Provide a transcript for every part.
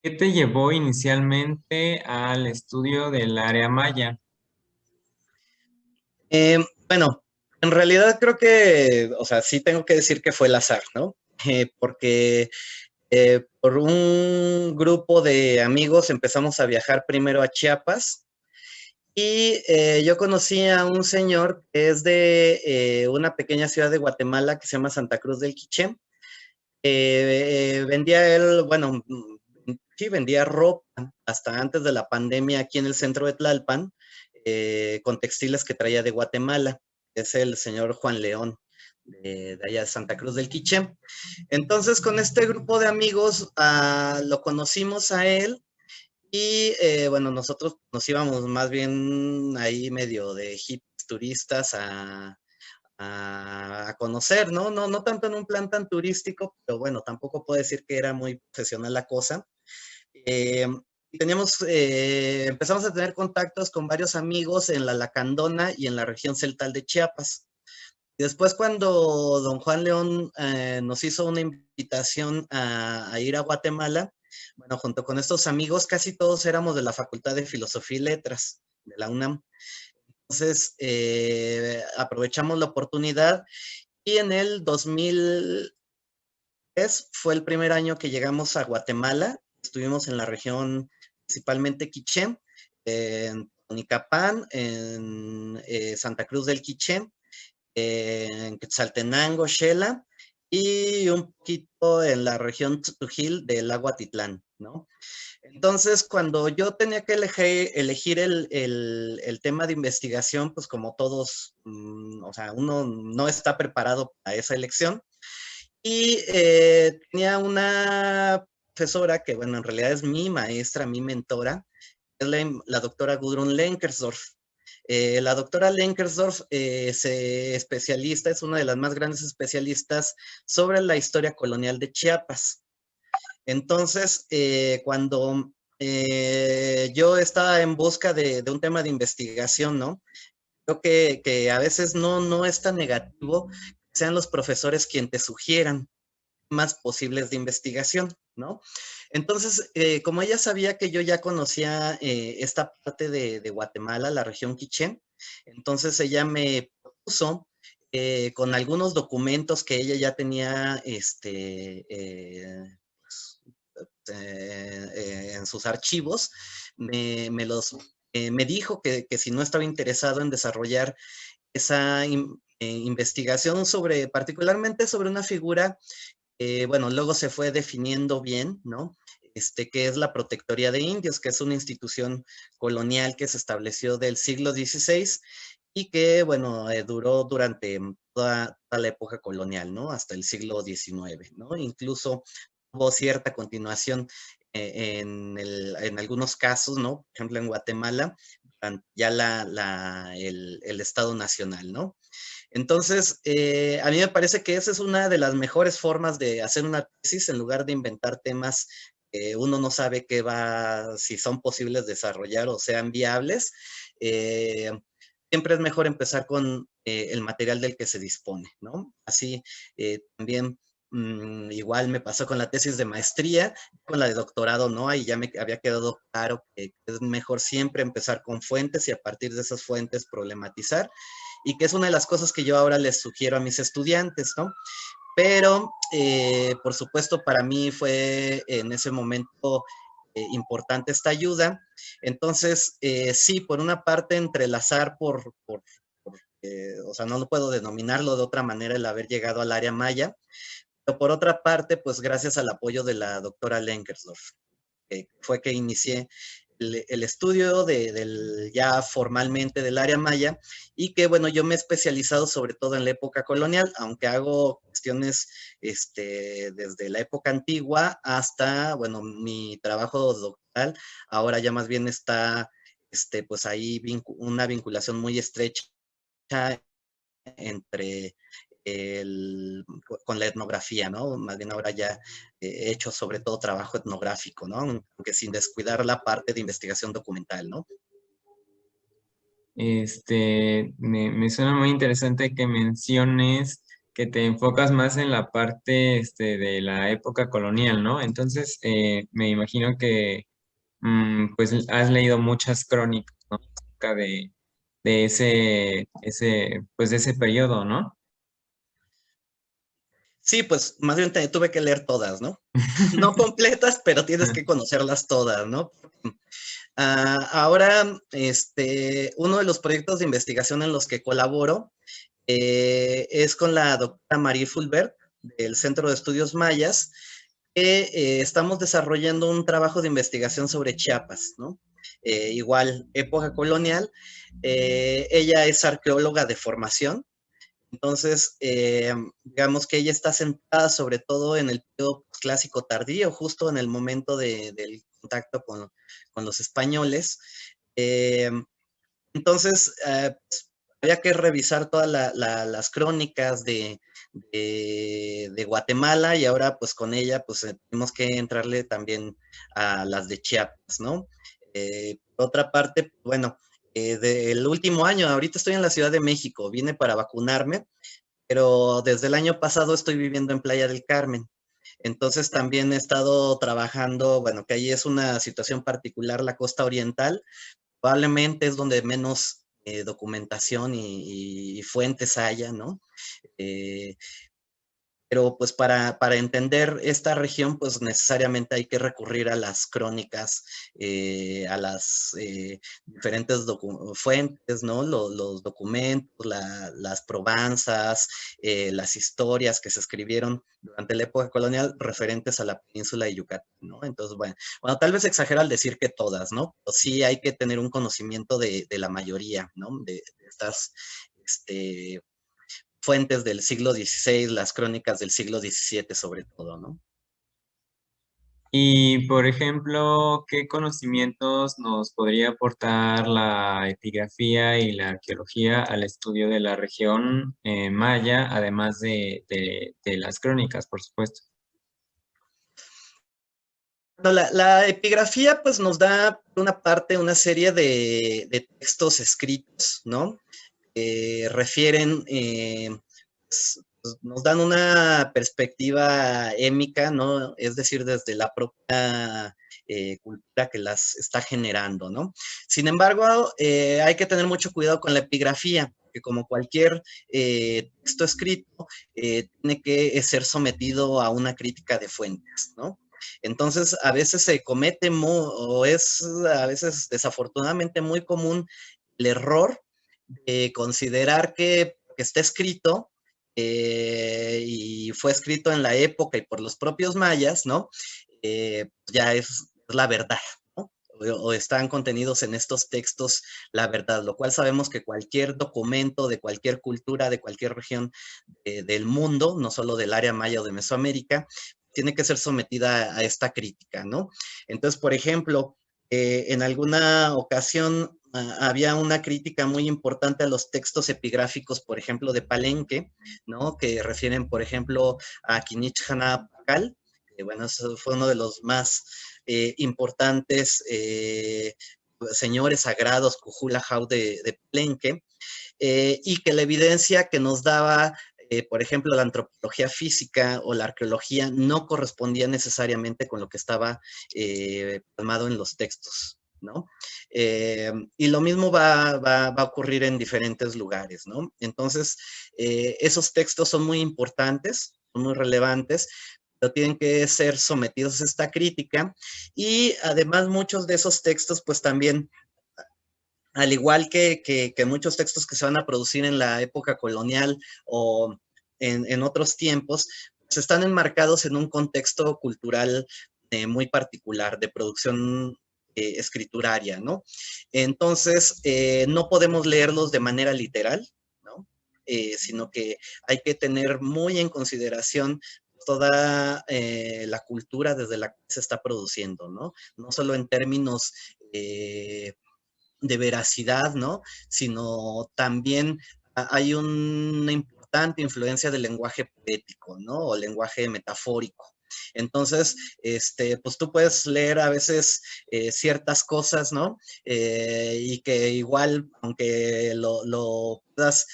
¿Qué te llevó inicialmente al estudio del área maya? Bueno, en realidad creo que, o sea, sí tengo que decir que fue el azar, ¿no? Porque por un grupo de amigos empezamos a viajar primero a Chiapas y yo conocí a un señor que es de una pequeña ciudad de Guatemala que se llama Santa Cruz del Quiché. Vendía él, bueno, sí, vendía ropa hasta antes de la pandemia aquí en el centro de Tlalpan, con textiles que traía de Guatemala. Es el señor Juan León, de allá de Santa Cruz del Quiché. Entonces, con este grupo de amigos, lo conocimos a él y, bueno, nosotros nos íbamos más bien ahí medio de hippies turistas a conocer, ¿no? ¿no? No tanto en un plan tan turístico, pero bueno, tampoco puedo decir que era muy profesional la cosa. Eh, empezamos a tener contactos con varios amigos en la Lacandona y en la región celtal de Chiapas. Y después cuando don Juan León nos hizo una invitación a ir a Guatemala, bueno, junto con estos amigos, casi todos éramos de la Facultad de Filosofía y Letras de la UNAM. Entonces, aprovechamos la oportunidad y en el 2003 fue el primer año que llegamos a Guatemala. Estuvimos en la región principalmente Quiché, en Tonicapán, en Santa Cruz del Quiché, en Quetzaltenango, Xela, y un poquito en la región Tujil del Agua Titlán, ¿no? Entonces, cuando yo tenía que elegir el tema de investigación, pues como todos, o sea, uno no está preparado para esa elección. Y tenía una profesora que, bueno, en realidad es mi maestra, mi mentora, es la doctora Gudrun Lenkersdorf. La doctora Lenkersdorf se especialista, es una de las más grandes especialistas sobre la historia colonial de Chiapas. Entonces, cuando yo estaba en busca de un tema de investigación, ¿no? Creo que a veces no es tan negativo que sean los profesores quienes te sugieran más posibles de investigación, ¿no? Entonces, como ella sabía que yo ya conocía esta parte de Guatemala, la región Quiché, entonces ella me propuso con algunos documentos que ella ya tenía en sus archivos, me dijo que si no estaba interesado en desarrollar esa investigación sobre, particularmente sobre una figura, bueno, luego se fue definiendo bien, ¿no? Que es la Protectoría de Indios, que es una institución colonial que se estableció del siglo XVI y que, bueno, duró durante toda la época colonial, ¿no? Hasta el siglo XIX, ¿no? Incluso hubo cierta continuación en algunos casos, ¿no? Por ejemplo, en Guatemala, ya el Estado Nacional, ¿no? Entonces, a mí me parece que esa es una de las mejores formas de hacer una tesis en lugar de inventar temas que uno no sabe qué va, si son posibles desarrollar o sean viables. Eh, Siempre es mejor empezar con el material del que se dispone, ¿no? Así también igual me pasó con la tesis de maestría, con la de doctorado, ¿no? Ahí ya me había quedado claro que es mejor siempre empezar con fuentes y a partir de esas fuentes problematizar y que es una de las cosas que yo ahora les sugiero a mis estudiantes, ¿no? Pero, por supuesto, para mí fue en ese momento importante esta ayuda. Entonces, sí, por una parte, entrelazar o sea, no lo puedo denominarlo de otra manera el haber llegado al área maya, pero por otra parte, pues gracias al apoyo de la doctora Lenkersdorf, que fue que inicié el estudio ya formalmente del área maya y que, bueno, yo me he especializado sobre todo en la época colonial, aunque hago cuestiones desde la época antigua hasta, bueno, mi trabajo doctoral ahora ya más bien está, pues ahí una vinculación muy estrecha entre con la etnografía, ¿no? Más bien ahora ya he hecho sobre todo trabajo etnográfico, ¿no? Aunque sin descuidar la parte de investigación documental, ¿no? Me suena muy interesante que menciones que te enfocas más en la parte de la época colonial, ¿no? Entonces, me imagino que pues has leído muchas crónicas, ¿no? Acerca de pues de ese periodo, ¿no? Sí, pues más bien tuve que leer todas, ¿no? No completas, pero tienes que conocerlas todas, ¿no? Ahora, uno de los proyectos de investigación en los que colaboro es con la doctora Marie Fulbert del Centro de Estudios Mayas, que estamos desarrollando un trabajo de investigación sobre Chiapas, ¿no? Igual, época colonial. Ella es arqueóloga de formación, entonces, digamos que ella está sentada sobre todo en el periodo clásico tardío, justo en el momento del contacto con los españoles. Eh, entonces, pues, había que revisar todas las crónicas de Guatemala y ahora pues con ella pues tenemos que entrarle también a las de Chiapas, ¿no? Por otra parte, bueno, del último año, ahorita estoy en la Ciudad de México, vine para vacunarme, pero desde el año pasado estoy viviendo en Playa del Carmen. Entonces también he estado trabajando, bueno, que ahí es una situación particular, la costa oriental, probablemente es donde menos documentación y fuentes haya, ¿no? Eh, pero pues para entender esta región, pues necesariamente hay que recurrir a las crónicas, a las diferentes fuentes, ¿no? Los documentos, las probanzas, las historias que se escribieron durante la época colonial referentes a la península de Yucatán, ¿no? Entonces, bueno, tal vez exagero al decir que todas, ¿no? Pero sí hay que tener un conocimiento de la mayoría, ¿no? De estas, este, fuentes del siglo XVI, las crónicas del siglo XVII sobre todo, ¿no? Y, por ejemplo, ¿qué conocimientos nos podría aportar la epigrafía y la arqueología al estudio de la región maya, además de las crónicas, por supuesto? No, la epigrafía pues nos da por una parte una serie de textos escritos, ¿no? Refieren, pues, nos dan una perspectiva émica, ¿no? Es decir, desde la propia cultura que las está generando, ¿no? Sin embargo, hay que tener mucho cuidado con la epigrafía, que como cualquier texto escrito, tiene que ser sometido a una crítica de fuentes, ¿no? Entonces, a veces se comete, o es a veces desafortunadamente muy común el error considerar que está escrito y fue escrito en la época y por los propios mayas, ¿no? Ya es la verdad, ¿no? O están contenidos en estos textos la verdad, lo cual sabemos que cualquier documento de cualquier cultura, de cualquier región del mundo, no solo del área maya o de Mesoamérica, tiene que ser sometida a esta crítica, ¿no? Entonces, por ejemplo, en alguna ocasión había una crítica muy importante a los textos epigráficos, por ejemplo, de Palenque, ¿no? Que refieren, por ejemplo, a Quinich Pacal, que bueno, eso fue uno de los más importantes señores sagrados, Cujula Jau de Palenque, y que la evidencia que nos daba por ejemplo, la antropología física o la arqueología no correspondía necesariamente con lo que estaba plasmado en los textos, ¿no? Y lo mismo va a ocurrir en diferentes lugares, ¿no? Entonces, esos textos son muy importantes, son muy relevantes, pero tienen que ser sometidos a esta crítica y además muchos de esos textos pues también al igual que muchos textos que se van a producir en la época colonial o en otros tiempos, pues están enmarcados en un contexto cultural muy particular de producción escrituraria, ¿no? Entonces, no podemos leerlos de manera literal, ¿no? Sino que hay que tener muy en consideración toda la cultura desde la que se está produciendo, ¿no? No solo en términos de veracidad, ¿no? Sino también hay una importante influencia del lenguaje poético, ¿no? O lenguaje metafórico. Entonces, pues tú puedes leer a veces ciertas cosas, ¿no? Y que igual, aunque lo puedas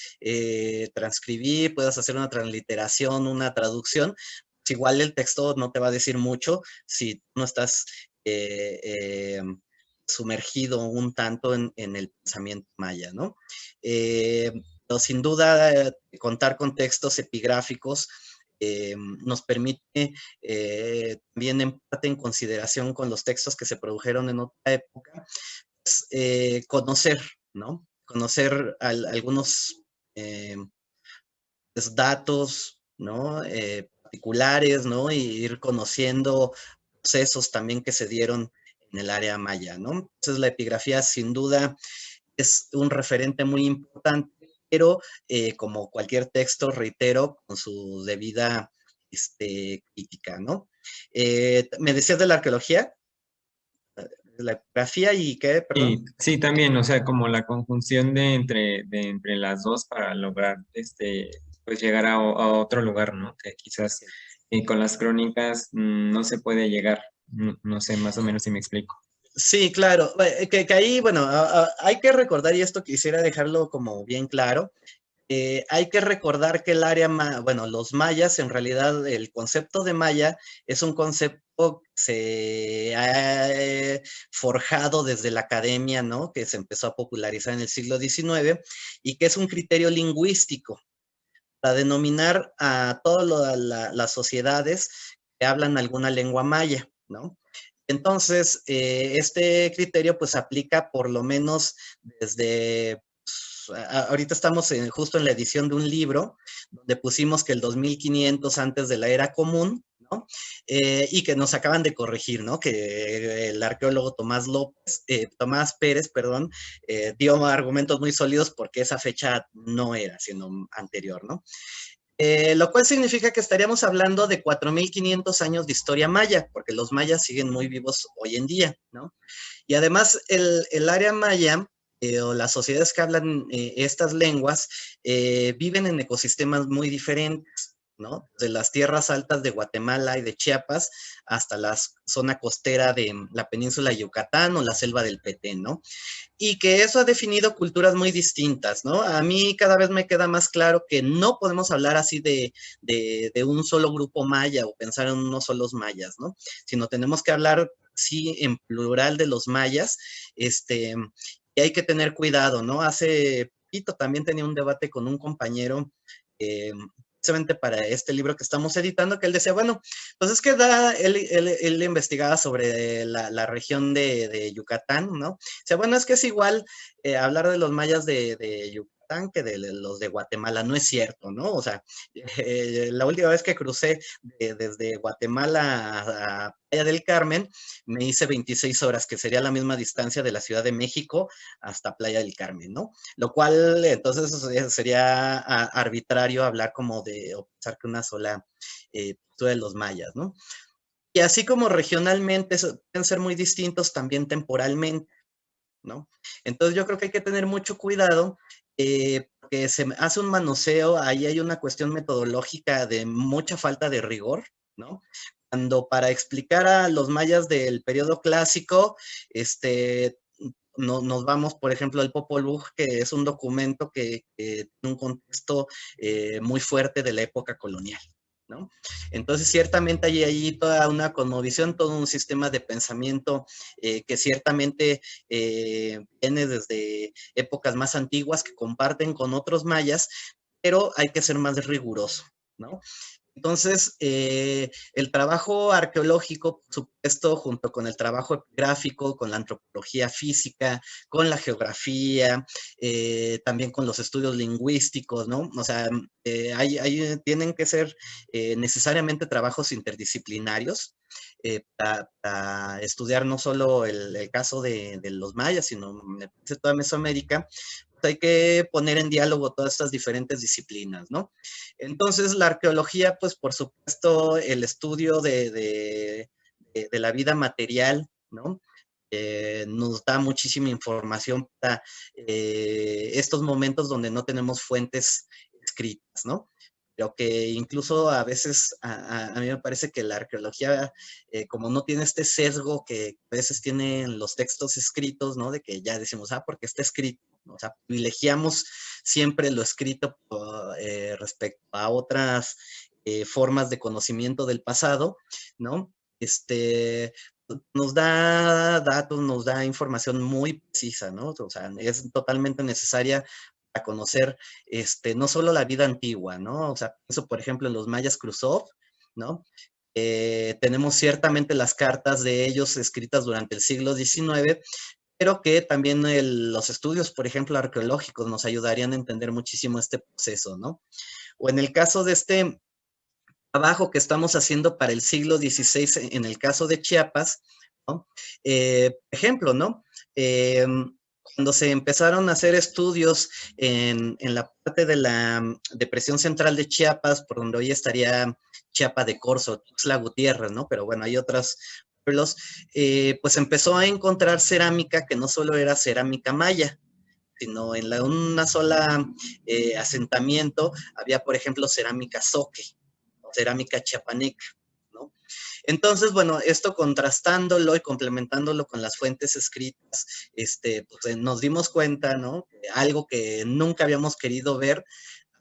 transcribir, puedas hacer una transliteración, una traducción, pues igual el texto no te va a decir mucho si no estás eh, eh, sumergido un tanto en el pensamiento maya, ¿no? Pero sin duda, contar con textos epigráficos nos permite también en parte en consideración con los textos que se produjeron en otra época, pues, conocer, ¿no? Conocer algunos pues, datos, ¿no? Particulares, ¿no? Y ir conociendo procesos también que se dieron en el área maya, ¿no? Entonces la epigrafía sin duda es un referente muy importante, pero como cualquier texto, reitero, con su debida crítica, ¿no? Me decías de la arqueología, de la epigrafía y qué, perdón. Y sí, también, o sea, como la conjunción de entre las dos para lograr, pues llegar a otro lugar, ¿no? Que quizás con las crónicas no se puede llegar. No, no sé, más o menos si me explico. Sí, claro, que ahí, bueno, hay que recordar, y esto quisiera dejarlo como bien claro, hay que recordar que el área, bueno, los mayas, en realidad el concepto de maya es un concepto que se ha forjado desde la academia, ¿no? Que se empezó a popularizar en el siglo XIX y que es un criterio lingüístico para denominar a todas las sociedades que hablan alguna lengua maya, ¿no? Entonces, este criterio pues aplica por lo menos desde, pues, ahorita estamos justo en la edición de un libro donde pusimos que el 2500 antes de la era común, ¿no? Y que nos acaban de corregir, ¿no? Que el arqueólogo Tomás Pérez, perdón, dio argumentos muy sólidos porque esa fecha no era, sino anterior, ¿no? Lo cual significa que estaríamos hablando de 4500 años de historia maya, porque los mayas siguen muy vivos hoy en día, ¿no? Y además el área maya o las sociedades que hablan estas lenguas viven en ecosistemas muy diferentes, ¿no? De las tierras altas de Guatemala y de Chiapas hasta la zona costera de la península de Yucatán o la selva del Petén, ¿no? Y que eso ha definido culturas muy distintas, ¿no? A mí cada vez me queda más claro que no podemos hablar así de un solo grupo maya o pensar en unos solos mayas, ¿no? Sino tenemos que hablar, sí, en plural de los mayas, y hay que tener cuidado, ¿no? Hace poquito también tenía un debate con un compañero, precisamente para este libro que estamos editando, que él decía, bueno, pues es que él investigaba sobre la región de Yucatán, ¿no? O sea, bueno, es que es igual hablar de los mayas de Yucatán que de los de Guatemala, no es cierto, ¿no? O sea, la última vez que crucé desde Guatemala a Playa del Carmen, me hice 26 horas, que sería la misma distancia de la Ciudad de México hasta Playa del Carmen, ¿no? Lo cual entonces sería arbitrario hablar como de, o pensar que una sola postura de los mayas, ¿no? Y así como regionalmente pueden ser muy distintos, también temporalmente, ¿no? Entonces yo creo que hay que tener mucho cuidado porque se hace un manoseo, ahí hay una cuestión metodológica de mucha falta de rigor, ¿no? Cuando para explicar a los mayas del periodo clásico, nos vamos, por ejemplo, al Popol Vuh, que es un documento que tiene un contexto muy fuerte de la época colonial, ¿no? Entonces, ciertamente hay ahí toda una cosmovisión, todo un sistema de pensamiento que ciertamente viene desde épocas más antiguas que comparten con otros mayas, pero hay que ser más riguroso, ¿no? Entonces, el trabajo arqueológico, por supuesto, junto con el trabajo epigráfico, con la antropología física, con la geografía, también con los estudios lingüísticos, ¿no? O sea, tienen que ser necesariamente trabajos interdisciplinarios para estudiar no solo el caso de los mayas, sino me parece toda Mesoamérica, hay que poner en diálogo todas estas diferentes disciplinas, ¿no? Entonces, la arqueología, pues, por supuesto, el estudio de la vida material, ¿no? Nos da muchísima información para estos momentos donde no tenemos fuentes escritas, ¿no? pero que incluso a veces a mí me parece que la arqueología, como no tiene este sesgo que a veces tienen los textos escritos, ¿no? De que ya decimos, porque está escrito, ¿no? O sea, privilegiamos siempre lo escrito respecto a otras formas de conocimiento del pasado, ¿no? Nos da datos, nos da información muy precisa, ¿no? O sea, es totalmente necesaria para conocer no solo la vida antigua, ¿no? O sea, pienso, por ejemplo, en los mayas Cruzov, ¿no? Tenemos ciertamente las cartas de ellos escritas durante el siglo XIX, pero que también los estudios, por ejemplo, arqueológicos nos ayudarían a entender muchísimo este proceso, ¿no? O en el caso de este trabajo que estamos haciendo para el siglo XVI en el caso de Chiapas, ¿no? Ejemplo, ¿no? Cuando se empezaron a hacer estudios en la parte de la depresión central de Chiapas, por donde hoy estaría Chiapa de Corzo, Tuxtla Gutiérrez, ¿no? Pero bueno, hay otros pueblos, pues empezó a encontrar cerámica que no solo era cerámica maya, sino en una sola asentamiento había, por ejemplo, cerámica zoque, cerámica chiapaneca, ¿no? Entonces, bueno, esto contrastándolo y complementándolo con las fuentes escritas, pues, nos dimos cuenta, ¿no? Algo que nunca habíamos querido ver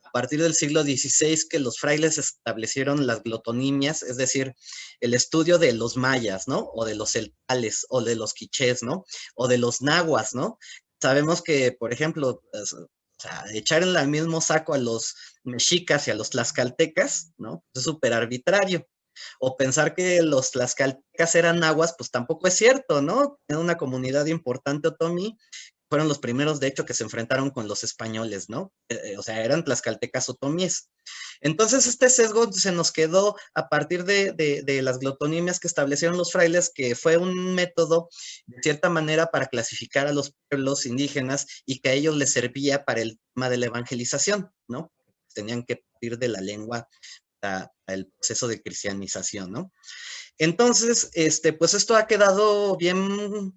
a partir del siglo XVI, que los frailes establecieron las glotonimias, es decir, el estudio de los mayas, ¿no? O de los celtales, o de los quichés, ¿no? O de los nahuas, ¿no? Sabemos que, por ejemplo, pues, o sea, echar en el mismo saco a los mexicas y a los tlaxcaltecas, ¿no? Es súper arbitrario. O pensar que los tlaxcaltecas eran nahuas, pues tampoco es cierto, ¿no? Era una comunidad importante otomí, fueron los primeros, de hecho, que se enfrentaron con los españoles, ¿no? O sea, eran tlaxcaltecas otomíes. Entonces, este sesgo se nos quedó a partir de las glotonimias que establecieron los frailes, que fue un método, de cierta manera, para clasificar a los pueblos indígenas y que a ellos les servía para el tema de la evangelización, ¿no? Tenían que partir de la lengua para el proceso de cristianización, ¿no? Entonces, pues esto ha quedado bien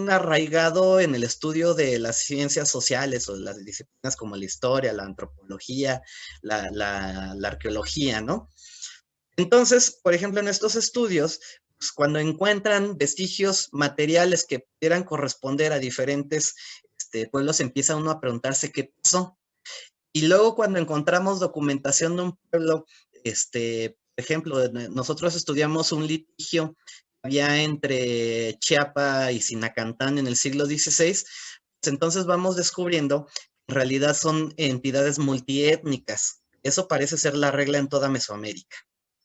arraigado en el estudio de las ciencias sociales o las disciplinas como la historia, la antropología, la arqueología, ¿no? Entonces, por ejemplo, en estos estudios, pues, cuando encuentran vestigios materiales que pudieran corresponder a diferentes pueblos, empieza uno a preguntarse qué pasó. Y luego cuando encontramos documentación de un pueblo, por ejemplo, nosotros estudiamos un litigio que había entre Chiapa y Sinacantán en el siglo XVI, pues entonces vamos descubriendo que en realidad son entidades multiétnicas. Eso parece ser la regla en toda Mesoamérica,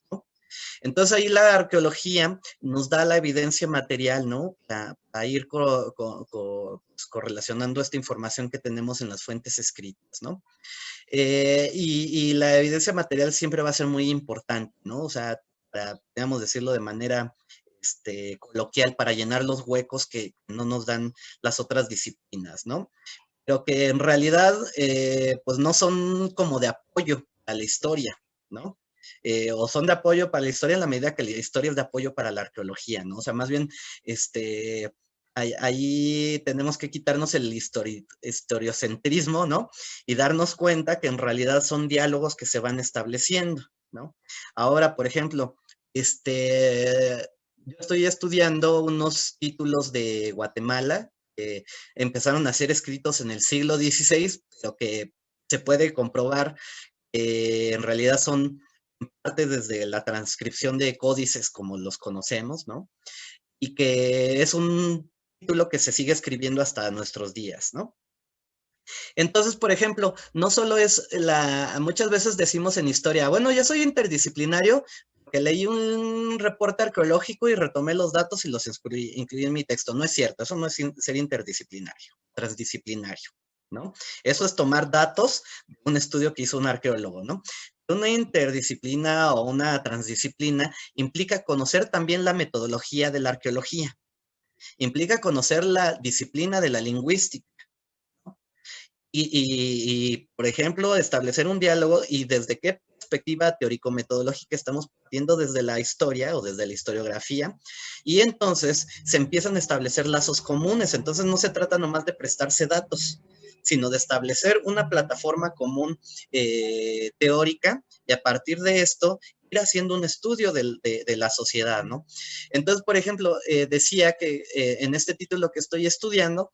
¿no? Entonces ahí la arqueología nos da la evidencia material, ¿no? Para ir pues, correlacionando esta información que tenemos en las fuentes escritas, ¿no? Y la evidencia material siempre va a ser muy importante, ¿no? O sea, para, digamos, decirlo de manera coloquial, para llenar los huecos que no nos dan las otras disciplinas, ¿no? Pero que en realidad, pues no son como de apoyo a la historia, ¿no? O son de apoyo para la historia en la medida que la historia es de apoyo para la arqueología, ¿no? O sea, más bien, ahí tenemos que quitarnos el historiocentrismo, ¿no? Y darnos cuenta que en realidad son diálogos que se van estableciendo, ¿no? Ahora, por ejemplo, yo estoy estudiando unos títulos de Guatemala que empezaron a ser escritos en el siglo XVI, pero que se puede comprobar que en realidad son parte desde la transcripción de códices como los conocemos, ¿no? Y que es un título que se sigue escribiendo hasta nuestros días, ¿no? Entonces, por ejemplo, no solo es muchas veces decimos en historia, bueno, yo soy interdisciplinario, porque leí un reporte arqueológico y retomé los datos y los incluí en mi texto. No es cierto, eso no es ser interdisciplinario, transdisciplinario, ¿no? Eso es tomar datos de un estudio que hizo un arqueólogo, ¿no? Una interdisciplina o una transdisciplina implica conocer también la metodología de la arqueología, implica conocer la disciplina de la lingüística por ejemplo, establecer un diálogo y desde qué perspectiva teórico-metodológica estamos partiendo desde la historia o desde la historiografía, y entonces se empiezan a establecer lazos comunes. Entonces no se trata nomás de prestarse datos, sino de establecer una plataforma común teórica y a partir de esto ir haciendo un estudio de la sociedad, ¿no? Entonces, por ejemplo, decía que en este título que estoy estudiando,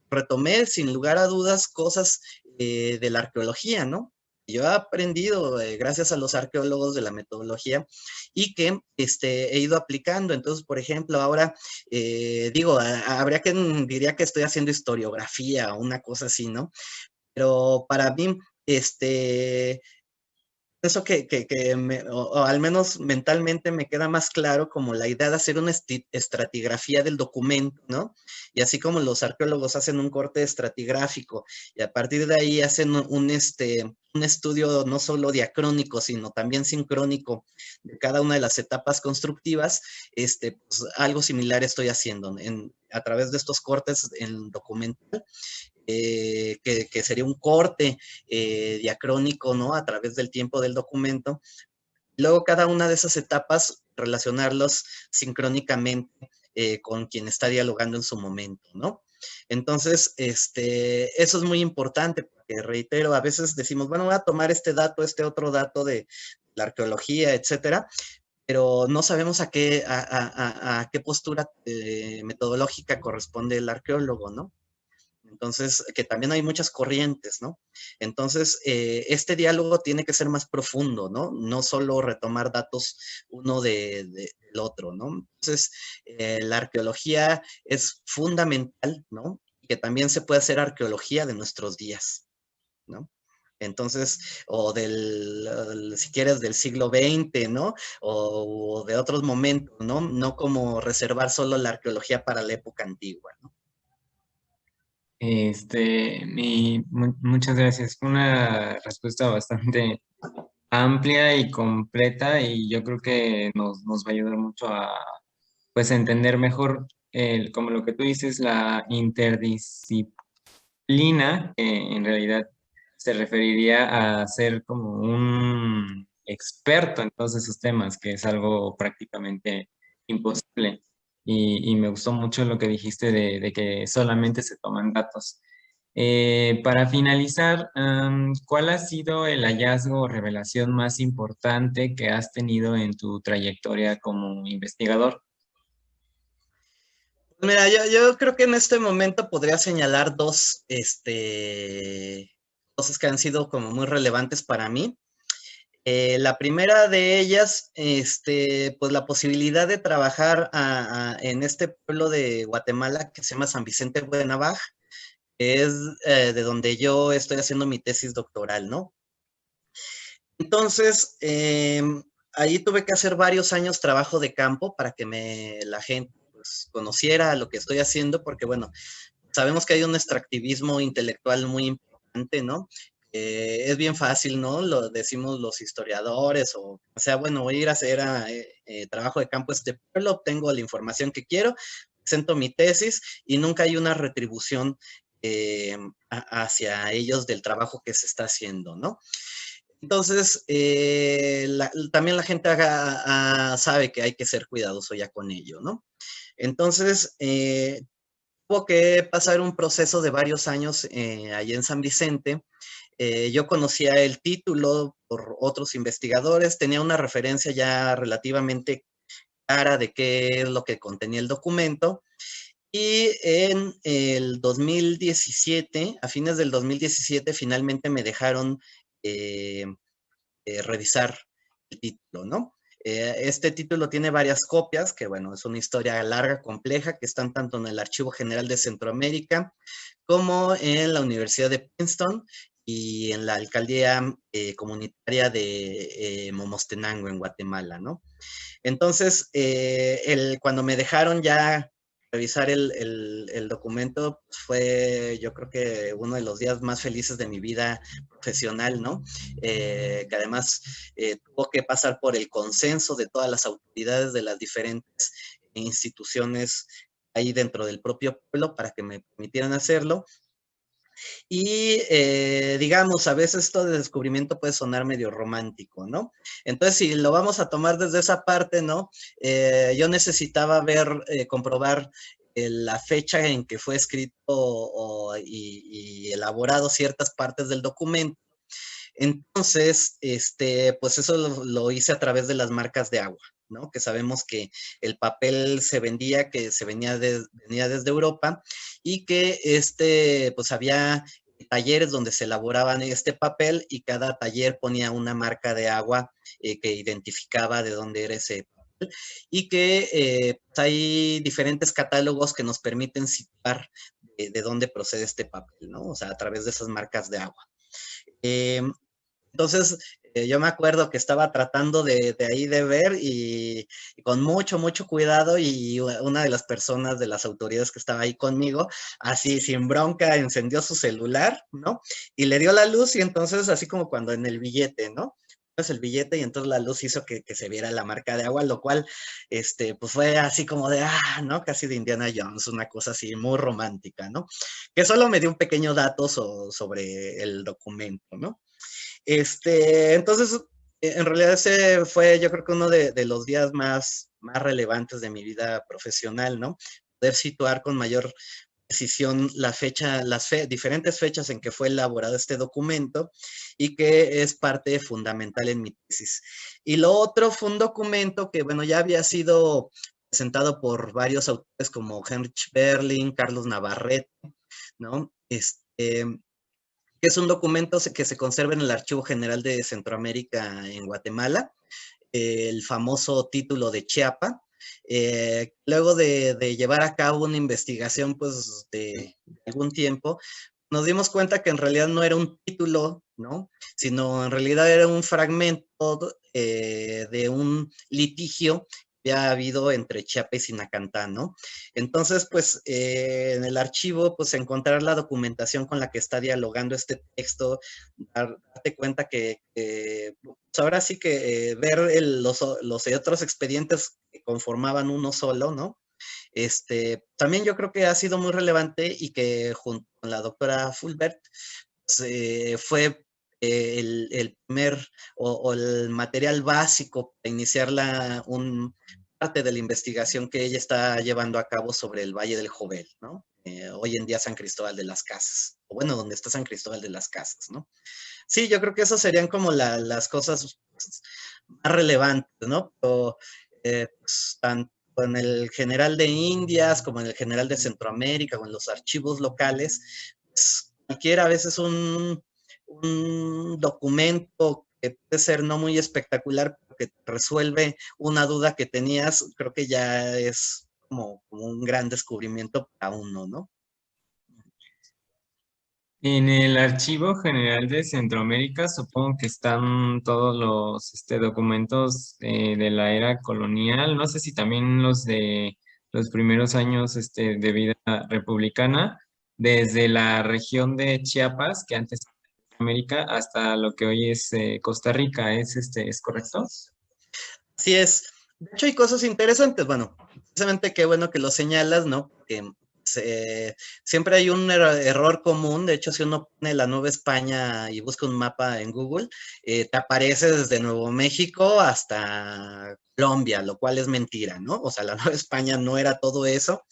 retomé sin lugar a dudas cosas de la arqueología, ¿no? Yo he aprendido gracias a los arqueólogos de la metodología y que he ido aplicando. Entonces, por ejemplo, ahora digo, diría que estoy haciendo historiografía o una cosa así, ¿no? Pero para mí, eso o al menos mentalmente me queda más claro como la idea de hacer una estratigrafía del documento, ¿no? Y así como los arqueólogos hacen un corte estratigráfico y a partir de ahí hacen un estudio no solo diacrónico, sino también sincrónico de cada una de las etapas constructivas, pues algo similar estoy haciendo a través de estos cortes en documental que sería un corte diacrónico, ¿no? A través del tiempo del documento. Luego, cada una de esas etapas, relacionarlos sincrónicamente con quien está dialogando en su momento, ¿no? Entonces, eso es muy importante, porque reitero, a veces decimos, bueno, voy a tomar este dato, este otro dato de la arqueología, etcétera, pero no sabemos a qué postura metodológica corresponde el arqueólogo, ¿no? Entonces, que también hay muchas corrientes, ¿no? Entonces, este diálogo tiene que ser más profundo, ¿no? No solo retomar datos uno del otro, ¿no? Entonces, la arqueología es fundamental, ¿no? Y que también se puede hacer arqueología de nuestros días, ¿no? Entonces, o si quieres, del siglo XX, ¿no? O de otros momentos, ¿no? No como reservar solo la arqueología para la época antigua, ¿no? Muchas gracias. Fue una respuesta bastante amplia y completa y yo creo que nos va a ayudar mucho a pues a entender mejor como lo que tú dices, la interdisciplina, que en realidad se referiría a ser como un experto en todos esos temas, que es algo prácticamente imposible. Y me gustó mucho lo que dijiste de que solamente se toman datos. Para finalizar, ¿cuál ha sido el hallazgo o revelación más importante que has tenido en tu trayectoria como investigador? Mira, yo creo que en este momento podría señalar cosas que han sido como muy relevantes para mí. La primera de ellas, pues la posibilidad de trabajar en este pueblo de Guatemala que se llama San Vicente Buenavaj, que es de donde yo estoy haciendo mi tesis doctoral, ¿no? Entonces, ahí tuve que hacer varios años trabajo de campo para que la gente pues, conociera lo que estoy haciendo, porque bueno, sabemos que hay un extractivismo intelectual muy importante, ¿no? Es bien fácil, ¿no? Lo decimos los historiadores, o sea, bueno, voy a ir a hacer trabajo de campo a este pueblo, obtengo la información que quiero, presento mi tesis y nunca hay una retribución hacia ellos del trabajo que se está haciendo, ¿no? Entonces, también la gente sabe que hay que ser cuidadoso ya con ello, ¿no? Entonces, tuvo que pasar un proceso de varios años allí en San Vicente. Yo conocía el título por otros investigadores, tenía una referencia ya relativamente clara de qué es lo que contenía el documento. Y en el 2017, a fines del 2017, finalmente me dejaron eh, revisar el título, ¿no? Este título tiene varias copias, que bueno, es una historia larga, compleja, que están tanto en el Archivo General de Centroamérica como en la Universidad de Princeton y en la alcaldía comunitaria de Momostenango, en Guatemala, ¿no? Entonces, cuando me dejaron ya revisar el documento, pues fue yo creo que uno de los días más felices de mi vida profesional, ¿no? Que además tuvo que pasar por el consenso de todas las autoridades de las diferentes instituciones ahí dentro del propio pueblo para que me permitieran hacerlo. Y digamos, a veces esto de descubrimiento puede sonar medio romántico, ¿no? Entonces, si lo vamos a tomar desde esa parte, ¿no? Yo necesitaba comprobar la fecha en que fue escrito y elaborado ciertas partes del documento. Entonces, pues eso lo hice a través de las marcas de agua, ¿no? Que sabemos que el papel se vendía, que venía desde Europa y que pues había talleres donde se elaboraban este papel y cada taller ponía una marca de agua que identificaba de dónde era ese papel y que pues hay diferentes catálogos que nos permiten situar de dónde procede este papel, ¿no? O sea, a través de esas marcas de agua. Eh, entonces, yo me acuerdo que estaba tratando de ahí de ver y con mucho, mucho cuidado y una de las personas de las autoridades que estaba ahí conmigo, así sin bronca, encendió su celular, ¿no? Y le dio la luz y entonces, así como cuando en el billete, ¿no? Pues el billete y entonces la luz hizo que se viera la marca de agua, lo cual, pues fue así como de, ¿no? Casi de Indiana Jones, una cosa así muy romántica, ¿no? Que solo me dio un pequeño dato sobre el documento, ¿no? Entonces, en realidad ese fue yo creo que uno de los días más relevantes de mi vida profesional, ¿no? Poder situar con mayor precisión la fecha, diferentes fechas en que fue elaborado este documento y que es parte fundamental en mi tesis. Y lo otro fue un documento que, bueno, ya había sido presentado por varios autores como Heinrich Berlin, Carlos Navarrete, ¿no? Que es un documento que se conserva en el Archivo General de Centroamérica en Guatemala, el famoso título de Chiapa. Luego de llevar a cabo una investigación pues de algún tiempo, nos dimos cuenta que en realidad no era un título, ¿no? Sino en realidad era un fragmento de un litigio que había habido entre Chiapa y Sinacantán, ¿no? Entonces, pues en el archivo, pues encontrar la documentación con la que está dialogando este texto, darte cuenta pues, ahora sí que ver los otros expedientes que conformaban uno solo, ¿no? También yo creo que ha sido muy relevante y que junto con la doctora Fulbert pues, fue el primer o el material básico para iniciar parte de la investigación que ella está llevando a cabo sobre el Valle del Jovel, ¿no? Hoy en día San Cristóbal de las Casas, o bueno, donde está San Cristóbal de las Casas, ¿no? Sí, yo creo que esas serían como las cosas más relevantes, ¿no? Pero, pues, tanto en el General de Indias como en el General de Centroamérica o en los archivos locales, pues, cualquiera a veces un documento que puede ser no muy espectacular, porque resuelve una duda que tenías, creo que ya es como un gran descubrimiento para uno, ¿no? En el Archivo General de Centroamérica supongo que están todos los documentos de la era colonial. No sé si también los de los primeros años de vida republicana, desde la región de Chiapas, que antes era América, hasta lo que hoy es Costa Rica. ¿Es correcto? Así es. De hecho, hay cosas interesantes. Bueno, precisamente qué bueno que lo señalas, ¿no? Que siempre hay un error común. De hecho, si uno pone la Nueva España y busca un mapa en Google, te aparece desde Nuevo México hasta Colombia, lo cual es mentira, ¿no? O sea, la Nueva España no era todo eso.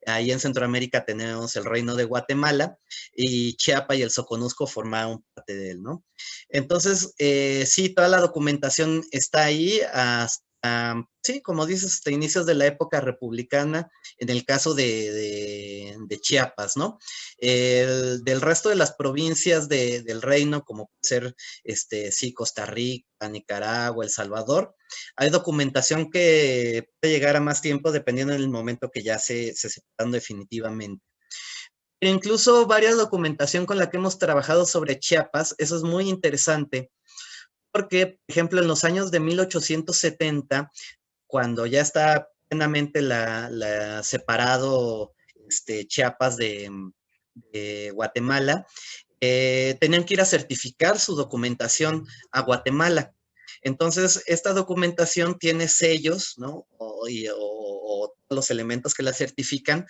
Ahí en Centroamérica tenemos el Reino de Guatemala y Chiapa y el Soconusco formaron parte de él, ¿no? Entonces, sí, toda la documentación está ahí hasta, sí, como dices, hasta inicios de la época republicana, en el caso de Chiapas, ¿no? Del resto de las provincias del reino, como puede ser, sí, Costa Rica, Nicaragua, El Salvador, hay documentación que puede llegar a más tiempo dependiendo del momento que ya se separan definitivamente. Pero incluso varias documentación con la que hemos trabajado sobre Chiapas, eso es muy interesante, porque, por ejemplo, en los años de 1870, cuando ya está plenamente separado Chiapas de Guatemala, tenían que ir a certificar su documentación a Guatemala. Entonces, esta documentación tiene sellos, ¿no? O los elementos que la certifican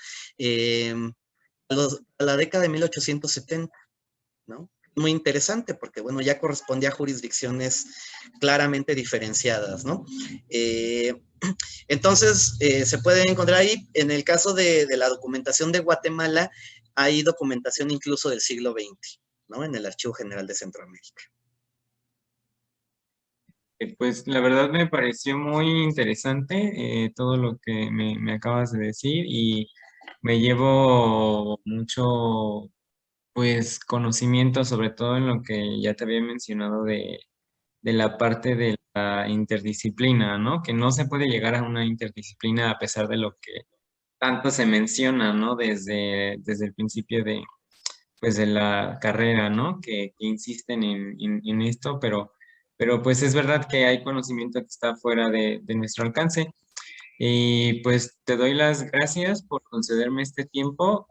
a la década de 1870, ¿no? muy interesante porque, bueno, ya corresponde a jurisdicciones claramente diferenciadas, ¿no? Entonces, se puede encontrar ahí, en el caso de la documentación de Guatemala, hay documentación incluso del siglo XX, ¿no? En el Archivo General de Centroamérica. Pues la verdad me pareció muy interesante todo lo que me acabas de decir y me llevo mucho pues conocimiento, sobre todo en lo que ya te había mencionado de la parte de la interdisciplina, ¿no? Que no se puede llegar a una interdisciplina a pesar de lo que tanto se menciona, ¿no? Desde el principio pues de la carrera, ¿no? Que insisten en esto, pero pues es verdad que hay conocimiento que está fuera de nuestro alcance. Y pues te doy las gracias por concederme este tiempo